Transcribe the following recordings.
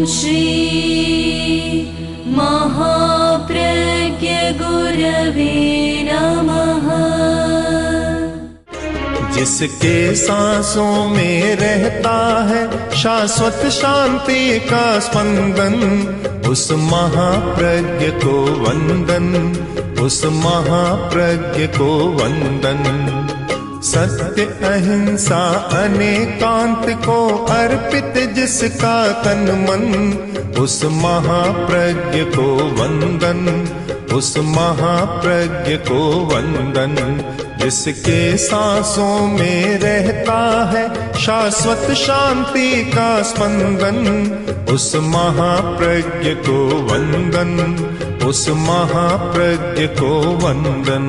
श्री महाप्रज्ञ गुरवे नमः। जिसके सांसों में रहता है शाश्वत शांति का स्पंदन, उस महाप्रज्ञ को वंदन, उस महाप्रज्ञ को वंदन। सत्य अहिंसा अनेकांत को अर्पित जिसका तन मन, उस महाप्रज्ञ को वंदन, उस महाप्रज्ञ को वंदन। जिसके सांसों में रहता है शाश्वत शांति का स्पंदन, उस महाप्रज्ञ को वंदन, उस महाप्रज्ञ को वंदन।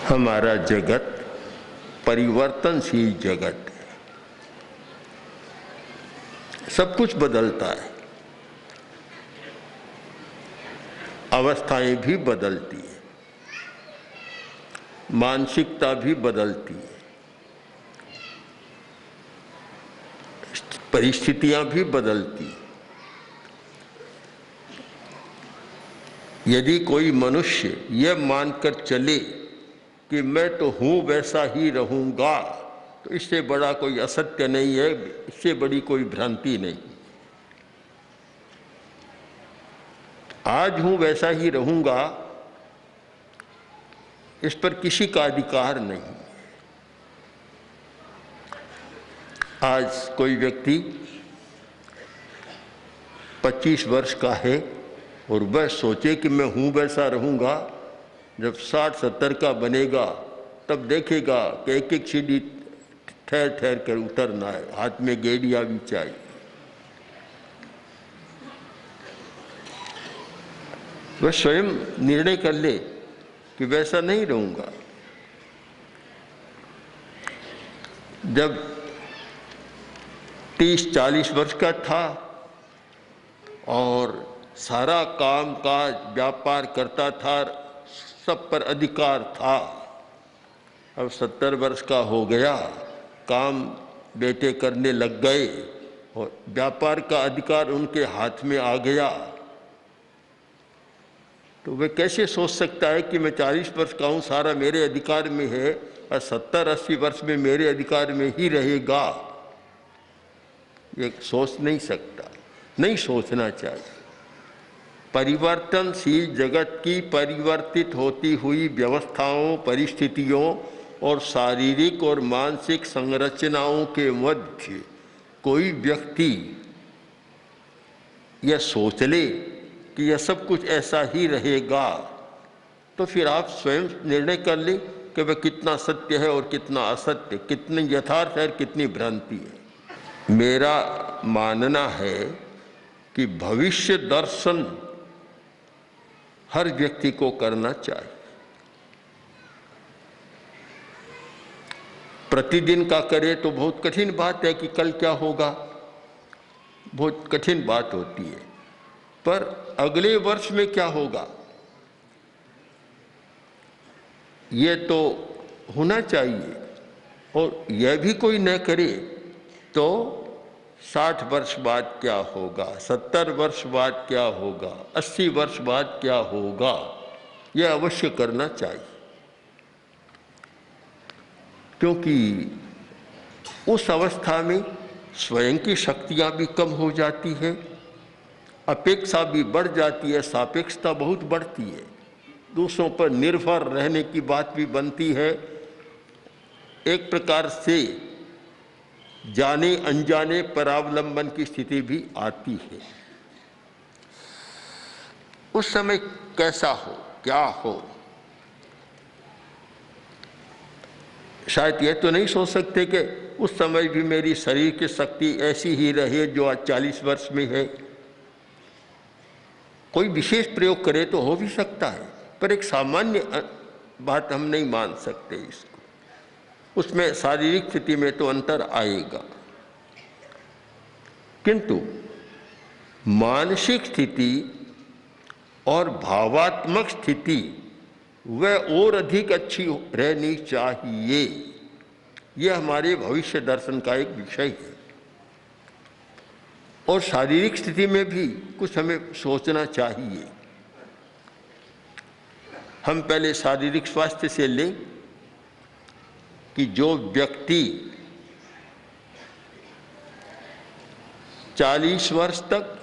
हमारा जगत परिवर्तनशील जगत है, सब कुछ बदलता है, अवस्थाएं भी बदलती है, मानसिकता भी बदलती है, परिस्थितियां भी बदलती है। यदि कोई मनुष्य यह मानकर चले कि मैं तो हूँ वैसा ही रहूँगा, तो इससे बड़ा कोई असत्य नहीं है, इससे बड़ी कोई भ्रांति नहीं। आज हूँ वैसा ही रहूँगा, इस पर किसी का अधिकार नहीं। आज कोई व्यक्ति 25 वर्ष का है और वह सोचे कि मैं हूँ वैसा रहूँगा, जब 60-70 का बनेगा तब देखेगा कि एक एक सीढ़ी ठहर ठहर कर उतरना है, हाथ में गेड़िया भी चाहिए। वह स्वयं निर्णय कर ले कि वैसा नहीं रहूँगा। जब 30-40 वर्ष का था और सारा काम काज व्यापार करता था, सब पर अधिकार था, अब 70 वर्ष का हो गया, काम बेटे करने लग गए और व्यापार का अधिकार उनके हाथ में आ गया, तो वह कैसे सोच सकता है कि मैं 40 वर्ष का हूँ, सारा मेरे अधिकार में है और 70-80 वर्ष में मेरे अधिकार में ही रहेगा? ये सोच नहीं सकता, नहीं सोचना चाहिए। परिवर्तनशील जगत की परिवर्तित होती हुई व्यवस्थाओं, परिस्थितियों और शारीरिक और मानसिक संरचनाओं के मध्य कोई व्यक्ति यह सोच ले कि यह सब कुछ ऐसा ही रहेगा, तो फिर आप स्वयं निर्णय कर लें कि वह कितना सत्य है और कितना असत्य, कितनी यथार्थ है और कितनी भ्रांति है। मेरा मानना है कि भविष्य दर्शन हर व्यक्ति को करना चाहिए। प्रतिदिन का करे तो बहुत कठिन बात है कि कल क्या होगा, बहुत कठिन बात होती है, पर अगले वर्ष में क्या होगा ये तो होना चाहिए। और यह भी कोई न करे तो 60 वर्ष बाद क्या होगा, 70 वर्ष बाद क्या होगा, 80 वर्ष बाद क्या होगा, यह अवश्य करना चाहिए। क्योंकि उस अवस्था में स्वयं की शक्तियाँ भी कम हो जाती है, अपेक्षा भी बढ़ जाती है, सापेक्षता बहुत बढ़ती है, दूसरों पर निर्भर रहने की बात भी बनती है, एक प्रकार से जाने अनजाने परावलंबन की स्थिति भी आती है। उस समय कैसा हो, क्या हो, शायद यह तो नहीं सोच सकते कि उस समय भी मेरी शरीर की शक्ति ऐसी ही रहे जो आज 40 वर्ष में है। कोई विशेष प्रयोग करे तो हो भी सकता है, पर एक सामान्य बात हम नहीं मान सकते इसको। उसमें शारीरिक स्थिति में तो अंतर आएगा, किंतु मानसिक स्थिति और भावात्मक स्थिति वह और अधिक अच्छी रहनी चाहिए। यह हमारे भविष्य दर्शन का एक विषय है। और शारीरिक स्थिति में भी कुछ हमें सोचना चाहिए। हम पहले शारीरिक स्वास्थ्य से लें कि जो व्यक्ति 40 वर्ष तक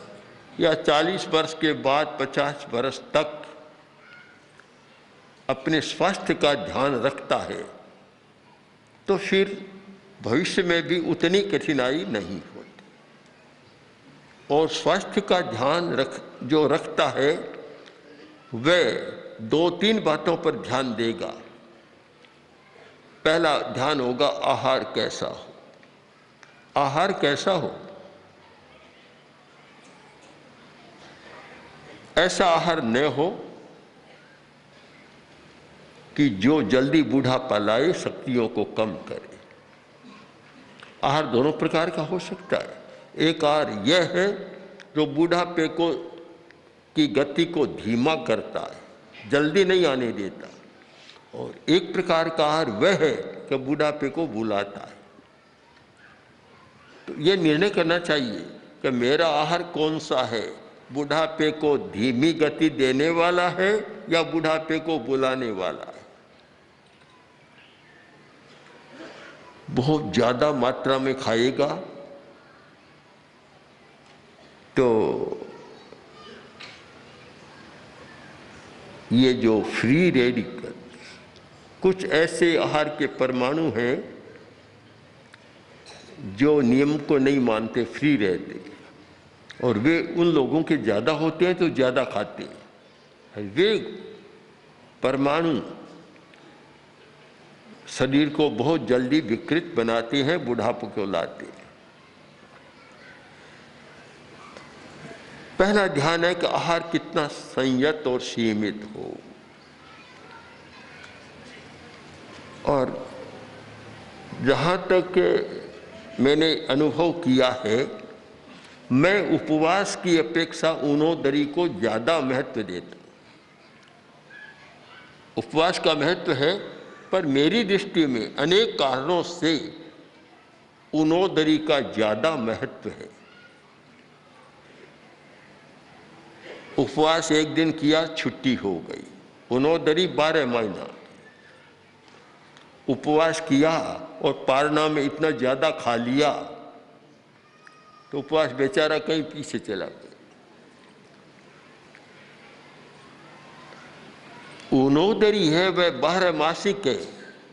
या 40 वर्ष के बाद 50 वर्ष तक अपने स्वास्थ्य का ध्यान रखता है, तो फिर भविष्य में भी उतनी कठिनाई नहीं होती। और स्वास्थ्य का ध्यान जो रखता है वह 2-3 बातों पर ध्यान देगा। पहला ध्यान होगा आहार कैसा हो। आहार कैसा हो? ऐसा आहार न हो कि जो जल्दी बूढ़ापा लाए, शक्तियों को कम करे। आहार दोनों प्रकार का हो सकता है। एक आहार यह है जो बूढ़ापे की गति को धीमा करता है, जल्दी नहीं आने देता। और एक प्रकार का आहार वह है कि बुढ़ापे को बुलाता है। तो यह निर्णय करना चाहिए कि मेरा आहार कौन सा है, बुढ़ापे को धीमी गति देने वाला है या बुढ़ापे को बुलाने वाला है। बहुत ज़्यादा मात्रा में खाएगा तो ये जो फ्री रेडिकल, कुछ ऐसे आहार के परमाणु हैं जो नियम को नहीं मानते, फ्री रहते, और वे उन लोगों के ज़्यादा होते हैं तो ज़्यादा खाते हैं। वे परमाणु शरीर को बहुत जल्दी विकृत बनाते हैं, बुढ़ापे को लाते हैं। पहला ध्यान है कि आहार कितना संयत और सीमित हो। और जहाँ तक मैंने अनुभव किया है, मैं उपवास की अपेक्षा ऊनोदरी को ज़्यादा महत्व देता हूँ। उपवास का महत्व है, पर मेरी दृष्टि में अनेक कारणों से ऊनोदरी का ज़्यादा महत्व है। उपवास एक दिन किया, छुट्टी हो गई। ऊनोदरी 12 महीना। उपवास किया और पारना में इतना ज़्यादा खा लिया तो उपवास बेचारा कहीं पीछे चला गया। ऊनोदरी है वह 12 मासिक है।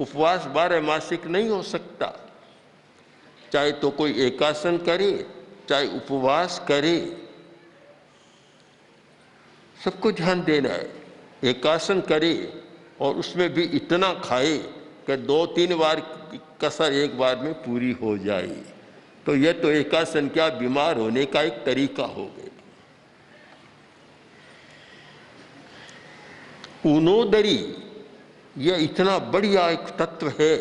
उपवास 12 मासिक नहीं हो सकता। चाहे तो कोई एकासन करे, चाहे उपवास करे, सबको ध्यान देना है। एकासन करे और उसमें भी इतना खाए कि 2-3 बार की कसर एक बार में पूरी हो जाए, तो यह तो एकासन क्या, बीमार होने का एक तरीका हो गया। ऊनोदरी यह इतना बढ़िया एक तत्व है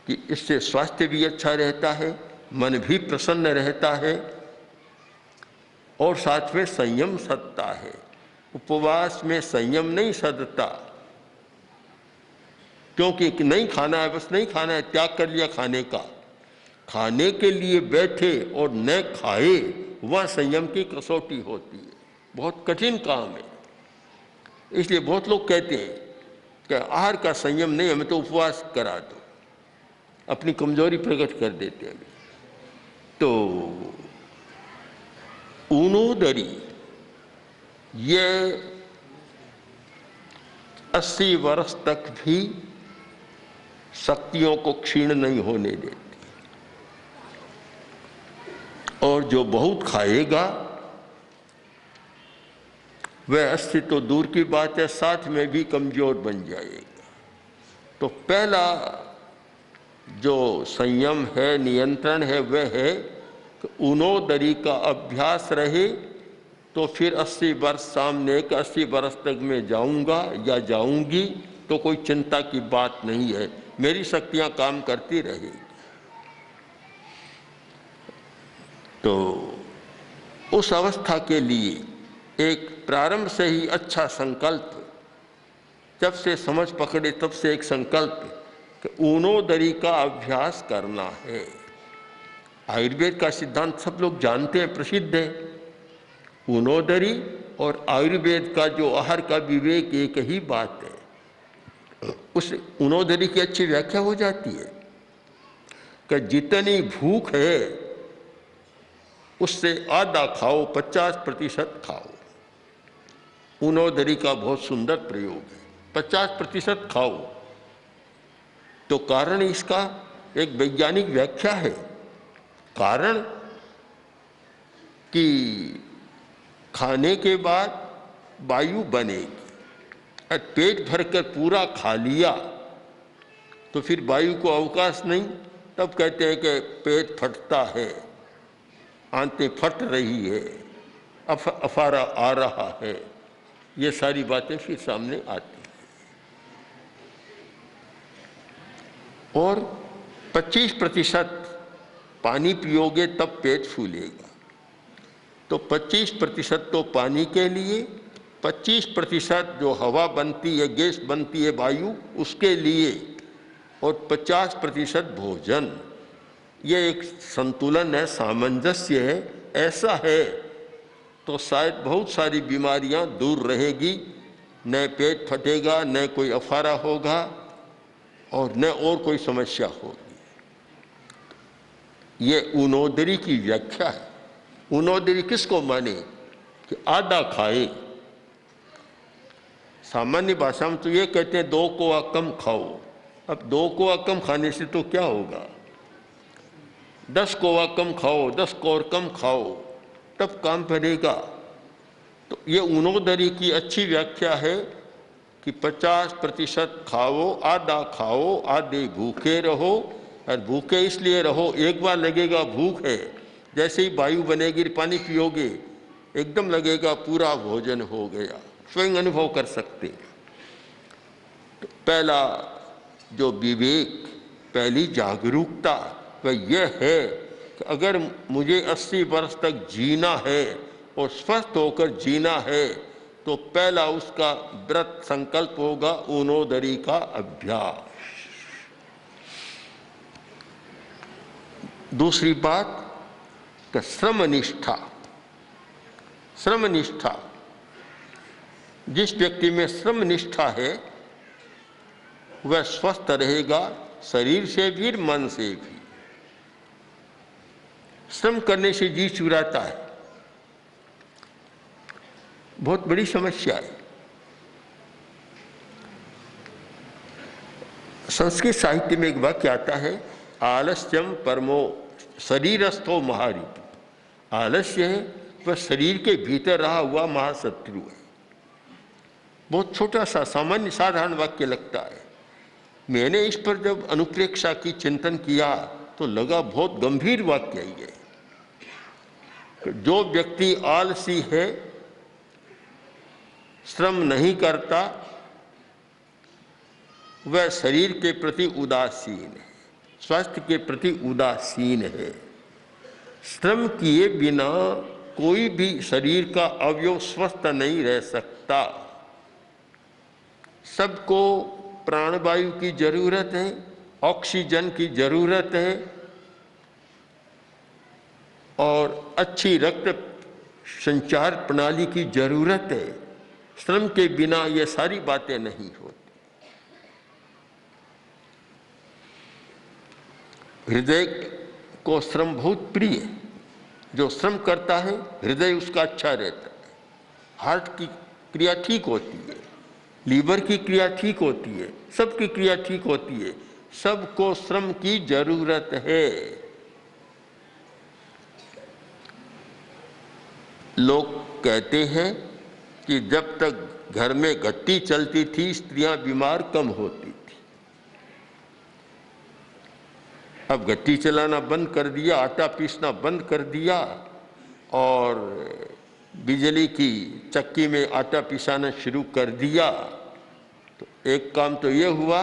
कि इससे स्वास्थ्य भी अच्छा रहता है, मन भी प्रसन्न रहता है और साथ में संयम सधता है। उपवास में संयम नहीं सधता, क्योंकि नहीं खाना है, बस नहीं खाना है, त्याग कर लिया खाने का। खाने के लिए बैठे और न खाए, वह संयम की कसौटी होती है। बहुत कठिन काम है। इसलिए बहुत लोग कहते हैं कि आहार का संयम नहीं, हमें तो उपवास करा दो, अपनी कमजोरी प्रकट कर देते हैं। तो ऊनोदरी यह 80 वर्ष तक भी शक्तियों को क्षीण नहीं होने देती। और जो बहुत खाएगा वह 80 तो दूर की बात है, साथ में भी कमजोर बन जाएगा। तो पहला जो संयम है, नियंत्रण है, वह है कि ऊनोदरी का अभ्यास रहे। तो फिर 80 वर्ष सामने के 80 वर्ष तक मैं जाऊंगा या जाऊंगी तो कोई चिंता की बात नहीं है, मेरी शक्तियां काम करती रहेगी। तो उस अवस्था के लिए एक प्रारंभ से ही अच्छा संकल्प, जब से समझ पकड़े तब से एक संकल्प कि ऊनोदरी का अभ्यास करना है। आयुर्वेद का सिद्धांत सब लोग जानते हैं, प्रसिद्ध है। ऊनोदरी और आयुर्वेद का जो आहार का विवेक एक ही बात है। उस ऊनोदरी की अच्छी व्याख्या हो जाती है कि जितनी भूख है उससे आधा खाओ, 50% खाओ। ऊनोदरी का बहुत सुंदर प्रयोग है, 50% खाओ। तो कारण इसका एक वैज्ञानिक व्याख्या है। कारण कि खाने के बाद वायु बनेगी, और पेट भरकर पूरा खा लिया तो फिर वायु को अवकाश नहीं। तब कहते हैं कि पेट फटता है, आंतें फट रही है, अफारा आ रहा है। ये सारी बातें फिर सामने आती हैं। और 25% पानी पियोगे तब पेट फूलेगा। तो 25% तो पानी के लिए, 25% जो हवा बनती है, गैस बनती है, वायु, उसके लिए, और 50% भोजन। ये एक संतुलन है, सामंजस्य है। ऐसा है तो शायद बहुत सारी बीमारियां दूर रहेगी, न पेट फटेगा, न कोई अफारा होगा, और न और कोई समस्या होगी। ये ऊनोदरी की व्याख्या है। ऊनोदरी किसको माने कि आधा खाए। सामान्य भाषा में तो ये कहते हैं 2 कोआ कम खाओ। अब 2 कोआ कम खाने से तो क्या होगा, 10 कोआ कम खाओ, 10 कोर कम खाओ, तब काम बनेगा। तो ये ऊनोदरी की अच्छी व्याख्या है कि 50% खाओ, आधा खाओ, आधे भूखे रहो। और भूखे इसलिए रहो, एक बार लगेगा भूख है, जैसे ही वायु बनेगी, पानी पियोगे, एकदम लगेगा पूरा भोजन हो गया। स्वयं अनुभव कर सकते हैं। तो पहला जो विवेक, पहली जागरूकता वह यह है कि अगर मुझे 80 वर्ष तक जीना है और स्वस्थ होकर जीना है, तो पहला उसका व्रत संकल्प होगा ऊनोदरी का अभ्यास। दूसरी बात कि श्रमनिष्ठा। श्रमनिष्ठा, जिस व्यक्ति में श्रमनिष्ठा है वह स्वस्थ रहेगा, शरीर से भी मन से भी। श्रम करने से जी चुराता है, बहुत बड़ी समस्या है। संस्कृत साहित्य में एक वाक्य आता है, आलस्यम परमो शरीरस्थो महारिपु। आलस्य है वह शरीर के भीतर रहा हुआ महाशत्रु है। बहुत छोटा सा सामान्य साधारण वाक्य लगता है। मैंने इस पर जब अनुप्रेक्षा की, चिंतन किया, तो लगा बहुत गंभीर वाक्य ही है। जो व्यक्ति आलसी है, श्रम नहीं करता, वह शरीर के प्रति उदासीन है, स्वास्थ्य के प्रति उदासीन है। श्रम किए बिना कोई भी शरीर का अवयव स्वस्थ नहीं रह सकता। सबको प्राणवायु की जरूरत है, ऑक्सीजन की जरूरत है, और अच्छी रक्त संचार प्रणाली की जरूरत है। श्रम के बिना ये सारी बातें नहीं होती। हृदय को श्रम बहुत प्रिय है। जो श्रम करता है, हृदय उसका अच्छा रहता है, हार्ट की क्रिया ठीक होती है, लीवर की क्रिया ठीक होती है, सबकी क्रिया ठीक होती है। सबको श्रम की जरूरत है। लोग कहते हैं कि जब तक घर में घट्टी चलती थी, स्त्रियां बीमार कम होती थी। अब घट्टी चलाना बंद कर दिया, आटा पीसना बंद कर दिया, और बिजली की चक्की में आटा पिसाना शुरू कर दिया। तो एक काम तो ये हुआ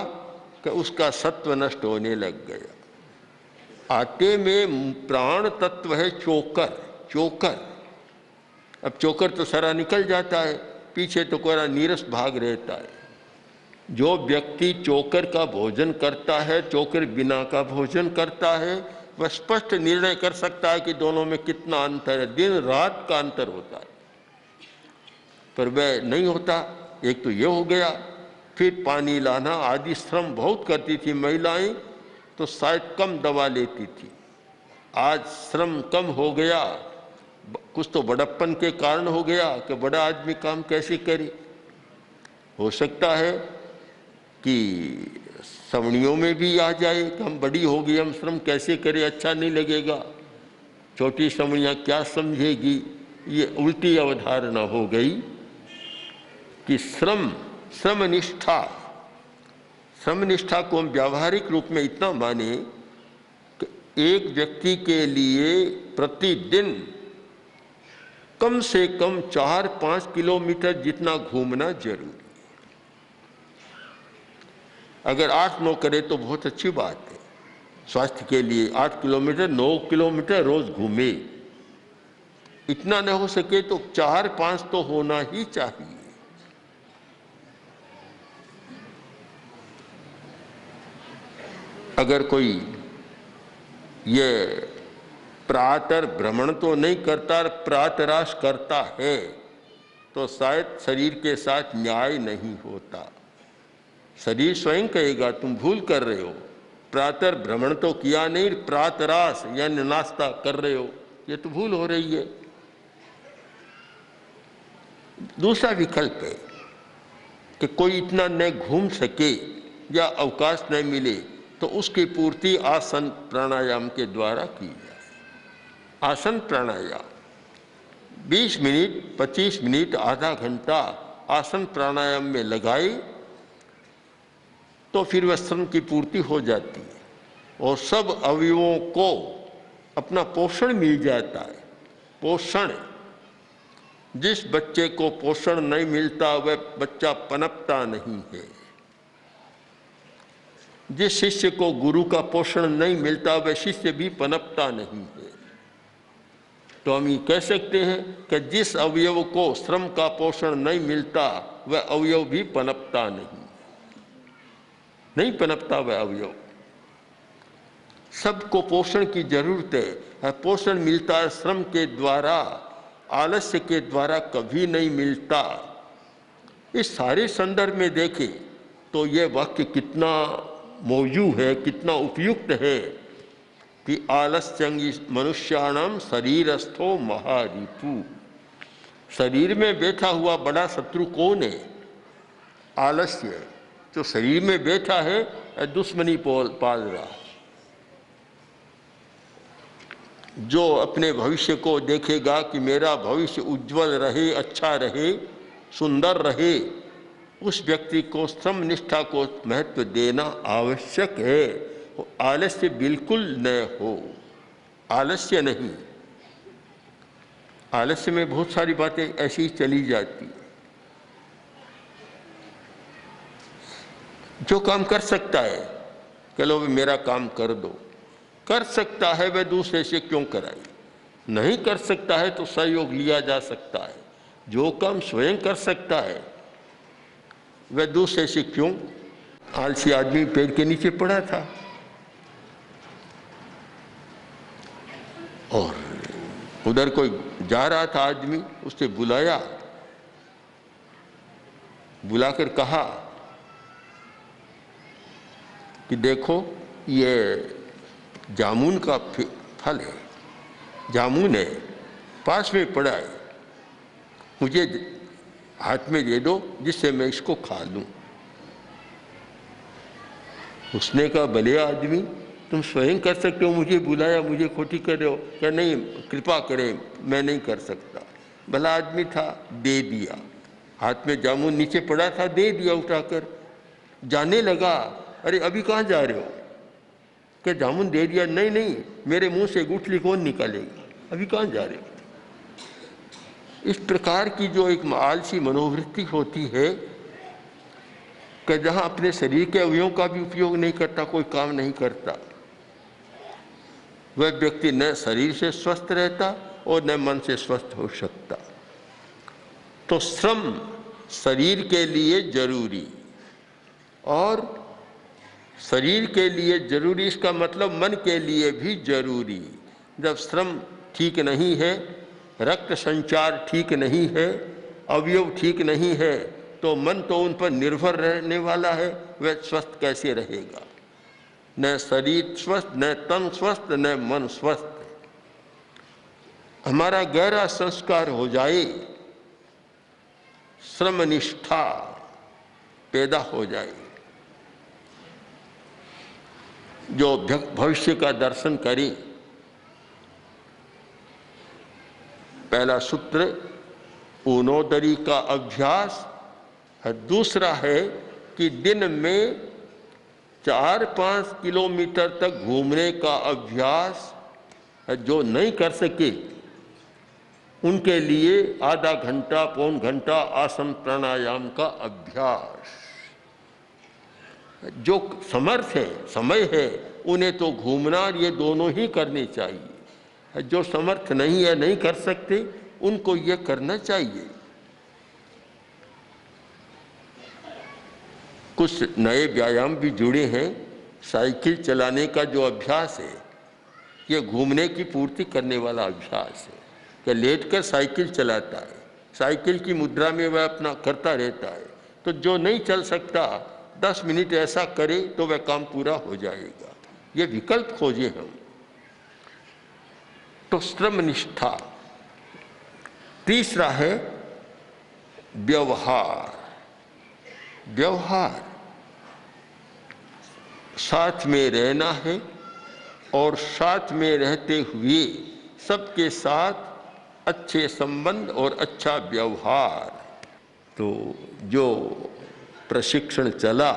कि उसका सत्व नष्ट होने लग गया। आटे में प्राण तत्व है चोकर, चोकर, अब चोकर तो सारा निकल जाता है, पीछे तो कोरा नीरस भाग रहता है। जो व्यक्ति चोकर का भोजन करता है, चोकर बिना का भोजन करता है, वह स्पष्ट निर्णय कर सकता है कि दोनों में कितना अंतर है। दिन रात का अंतर होता है, पर वह नहीं होता। एक तो ये हो गया, फिर पानी लाना आदि श्रम बहुत करती थी महिलाएं, तो शायद कम दवा लेती थी। आज श्रम कम हो गया, कुछ तो बड़प्पन के कारण हो गया कि बड़ा आदमी काम कैसे करे। हो सकता है कि सवणियों में भी आ जाए कि हम बड़ी हो गई, हम श्रम कैसे करें, अच्छा नहीं लगेगा, छोटी सवणियाँ क्या समझेगी। ये उल्टी अवधारणा हो गई कि श्रमनिष्ठा को हम व्यावहारिक रूप में इतना माने कि एक व्यक्ति के लिए प्रतिदिन कम से कम 4-5 किलोमीटर जितना घूमना जरूरी है। अगर 8-9 करे तो बहुत अच्छी बात है। स्वास्थ्य के लिए 8 किलोमीटर 9 किलोमीटर रोज घूमे। इतना न हो सके तो 4-5 तो होना ही चाहिए। अगर कोई ये प्रातः भ्रमण तो नहीं करता, प्रातराश करता है, तो शायद शरीर के साथ न्याय नहीं होता। शरीर स्वयं कहेगा तुम भूल कर रहे हो, प्रातः भ्रमण तो किया नहीं, प्रातराश यानी नाश्ता कर रहे हो, ये तो भूल हो रही है। दूसरा विकल्प है कि कोई इतना न घूम सके या अवकाश न मिले तो उसकी पूर्ति आसन प्राणायाम के द्वारा की जाए। आसन प्राणायाम 20 मिनट, 25 मिनट, आधा घंटा आसन प्राणायाम में लगाए तो फिर वह श्रम की पूर्ति हो जाती है और सब अवयवों को अपना पोषण मिल जाता है। पोषण, जिस बच्चे को पोषण नहीं मिलता वह बच्चा पनपता नहीं है। जिस शिष्य को गुरु का पोषण नहीं मिलता वह शिष्य भी पनपता नहीं है। तो हम ये कह सकते हैं कि जिस अवयव को श्रम का पोषण नहीं मिलता वह अवयव भी पनपता नहीं पनपता वह अवयव। सबको पोषण की जरूरत है। पोषण मिलता है श्रम के द्वारा, आलस्य के द्वारा कभी नहीं मिलता। इस सारे संदर्भ में देखें तो यह वाक्य कितना मौजूद है, कितना उपयुक्त है कि आलस्यंगी मनुष्याणाम शरीरस्थो महारिपु। शरीर में बैठा हुआ बड़ा शत्रु कौन है? आलस्य। जो शरीर में बैठा है दुश्मनी पाल रहा है। जो अपने भविष्य को देखेगा कि मेरा भविष्य उज्जवल रहे, अच्छा रहे, सुंदर रहे, उस व्यक्ति को श्रम निष्ठा को महत्व देना आवश्यक है। आलस्य बिल्कुल न हो। आलस्य नहीं। आलस्य में बहुत सारी बातें ऐसी ही चली जाती। जो काम कर सकता है चलो मेरा काम कर दो, कर सकता है वह दूसरे से क्यों कराए? नहीं कर सकता है तो सहयोग लिया जा सकता है। जो काम स्वयं कर सकता है वह दूसरे से क्यों? आलसी आदमी पेड़ के नीचे पड़ा था और उधर कोई जा रहा था आदमी, उसने बुलाया, बुलाकर कहा कि देखो ये जामुन का फल है, जामुन है, पास में पड़ा है, मुझे हाथ में दे दो जिससे मैं इसको खा लूं। उसने कहा भले आदमी, तुम स्वयं कर सकते हो, मुझे बुलाया, मुझे खोटी कर रहे हो क्या? नहीं, कृपा करें, मैं नहीं कर सकता। भला आदमी था, दे दिया। हाथ में जामुन नीचे पड़ा था, दे दिया उठाकर। जाने लगा, अरे अभी कहाँ जा रहे हो? क्या जामुन दे दिया? नहीं नहीं, मेरे मुंह से गुठली कौन निकालेगा, अभी कहाँ जा रहे हो? इस प्रकार की जो एक आलसी मनोवृत्ति होती है कि जहाँ अपने शरीर के अवयवों का भी उपयोग नहीं करता, कोई काम नहीं करता, वह व्यक्ति न शरीर से स्वस्थ रहता और न मन से स्वस्थ हो सकता। तो श्रम शरीर के लिए जरूरी, और शरीर के लिए जरूरी इसका मतलब मन के लिए भी जरूरी। जब श्रम ठीक नहीं है, रक्त संचार ठीक नहीं है, अवयव ठीक नहीं है, तो मन तो उन पर निर्भर रहने वाला है, वह स्वस्थ कैसे रहेगा? न शरीर स्वस्थ, न तन स्वस्थ, न मन स्वस्थ। हमारा गहरा संस्कार हो जाए, श्रम निष्ठा पैदा हो जाए, जो भविष्य का दर्शन करे। पहला सूत्र ऊनोदरी का अभ्यास, दूसरा है कि दिन में 4-5 किलोमीटर तक घूमने का अभ्यास। जो नहीं कर सके उनके लिए आधा घंटा पौन घंटा आसन प्राणायाम का अभ्यास। जो समर्थ है, समय है, उन्हें तो घूमना और ये दोनों ही करने चाहिए। जो समर्थ नहीं है, नहीं कर सकते, उनको ये करना चाहिए। कुछ नए व्यायाम भी जुड़े हैं। साइकिल चलाने का जो अभ्यास है, ये घूमने की पूर्ति करने वाला अभ्यास है कि लेटकर साइकिल चलाता है, साइकिल की मुद्रा में वह अपना करता रहता है। तो जो नहीं चल सकता 10 मिनट ऐसा करे तो वह काम पूरा हो जाएगा। ये विकल्प खोजे हम। तो श्रम निष्ठा। तीसरा है व्यवहार। व्यवहार, साथ में रहना है और साथ में रहते हुए सबके साथ अच्छे संबंध और अच्छा व्यवहार। तो जो प्रशिक्षण चला,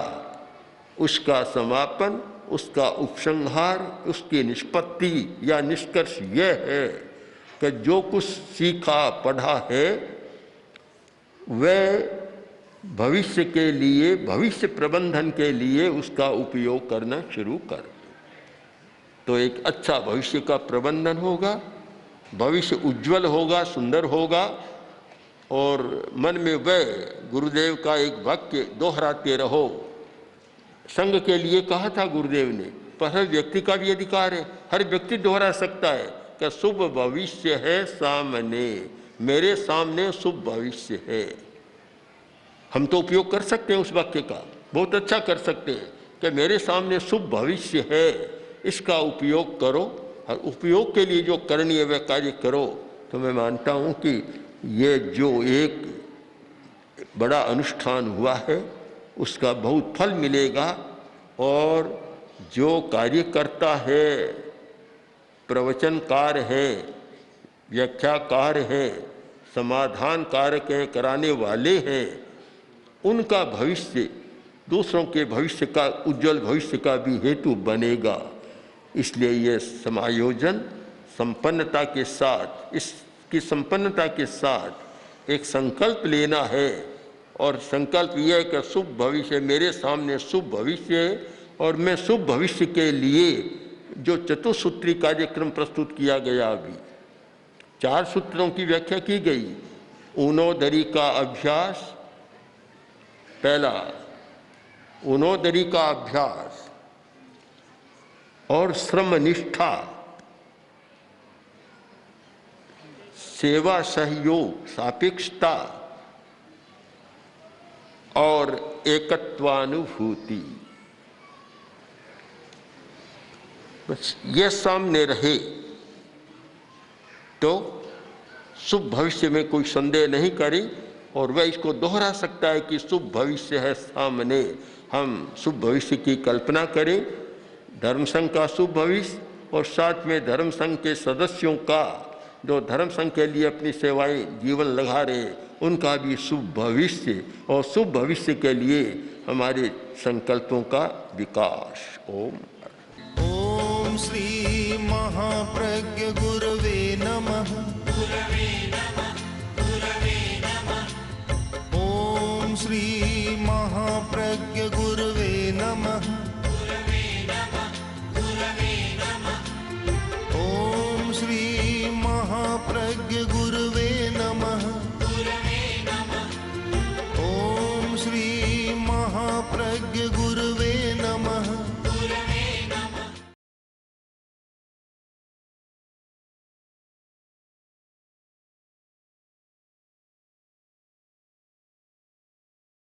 उसका समापन, उसका उपसंहार, उसकी निष्पत्ति या निष्कर्ष यह है कि जो कुछ सीखा पढ़ा है वह भविष्य के लिए, भविष्य प्रबंधन के लिए उसका उपयोग करना शुरू कर। तो एक अच्छा भविष्य का प्रबंधन होगा, भविष्य उज्जवल होगा, सुंदर होगा। और मन में वह गुरुदेव का एक वाक्य दोहराते रहो। संघ के लिए कहा था गुरुदेव ने, पर हर व्यक्ति का भी अधिकार है, हर व्यक्ति दोहरा सकता है कि शुभ भविष्य है सामने, मेरे सामने शुभ भविष्य है। हम तो उपयोग कर सकते हैं उस वाक्य का, बहुत अच्छा कर सकते हैं कि मेरे सामने शुभ भविष्य है, इसका उपयोग करो और उपयोग के लिए जो करणीय वह कार्य करो। तो मैं मानता हूँ कि ये जो एक बड़ा अनुष्ठान हुआ है उसका बहुत फल मिलेगा। और जो कार्य करता है, प्रवचनकार है, व्याख्याकार है, समाधान कारक हैं, कराने वाले हैं, उनका भविष्य दूसरों के भविष्य का, उज्जवल भविष्य का भी हेतु बनेगा। इसलिए ये समायोजन संपन्नता के साथ, इसकी संपन्नता के साथ एक संकल्प लेना है। और संकल्प यह है कि शुभ भविष्य, मेरे सामने शुभ भविष्य है और मैं शुभ भविष्य के लिए जो चतुसूत्री कार्यक्रम प्रस्तुत किया गया, अभी 4 सूत्रों की व्याख्या की गई। ऊनोदरी का अभ्यास, पहला ऊनोदरी का अभ्यास और श्रम निष्ठा, सेवा सहयोग, सापेक्षता और एकत्वानुभूति। बस ये सामने रहे तो शुभ भविष्य में कोई संदेह नहीं करे और वह इसको दोहरा सकता है कि शुभ भविष्य है सामने। हम शुभ भविष्य की कल्पना करें, धर्म संघ का शुभ भविष्य और साथ में धर्म संघ के सदस्यों का, जो धर्म संघ के लिए अपनी सेवाएं जीवन लगा रहे, उनका भी शुभ भविष्य, और शुभ भविष्य के लिए हमारे संकल्पों का विकास। ओम ओम श्री महाप्रज्ञ गुरवे नमः। ओम श्री महाप्रज्ञ गुरवे नमः। ओम श्री महाप्रज्ञ गुरवे नमः। महाप्रज्ञ गुरवे